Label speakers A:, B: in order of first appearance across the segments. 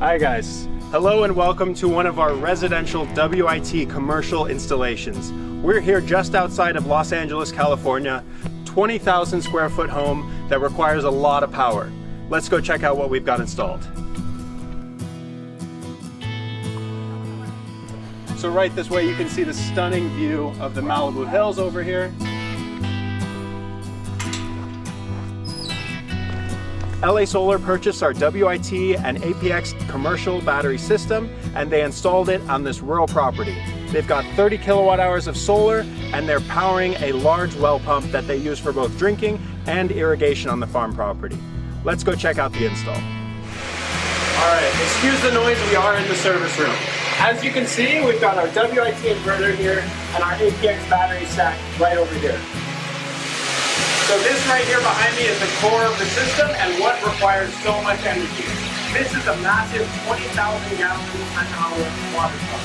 A: Hi guys, hello and welcome to one of our residential WIT commercial installations. We're here just outside of Los Angeles, California, 20,000 square foot home that requires a lot of power. Let's go check out what we've got installed. So right this way you can see the stunning view of the Malibu Hills over here. LA Solar purchased our WIT and APX commercial battery system, and they installed it on this rural property. They've got 30 kilowatt hours of solar, and they're powering a large well pump that they use for both drinking and irrigation on the farm property. Let's go check out the install. All right, excuse the noise, we are in the service room. As you can see, we've got our WIT inverter here and our APX battery stack right over here. So this right here behind me is the core of the system and what requires so much energy. This is a massive 20,000 gallon an hour water pump.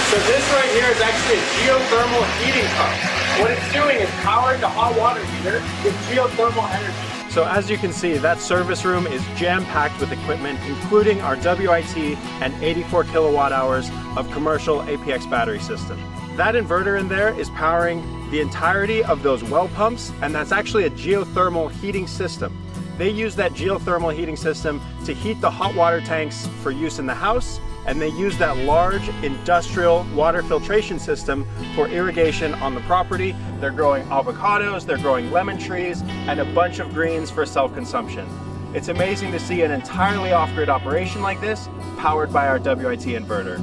A: So this right here is actually a geothermal heating pump. What it's doing is powering the hot water heater with geothermal energy. So as you can see, that service room is jam-packed with equipment, including our WIT and 84 kilowatt hours of commercial APX battery system. That inverter in there is powering the entirety of those well pumps, and that's actually a geothermal heating system. They use that geothermal heating system to heat the hot water tanks for use in the house, and they use that large industrial water filtration system for irrigation on the property. They're growing avocados, they're growing lemon trees, and a bunch of greens for self-consumption. It's amazing to see an entirely off-grid operation like this, powered by our WIT inverter.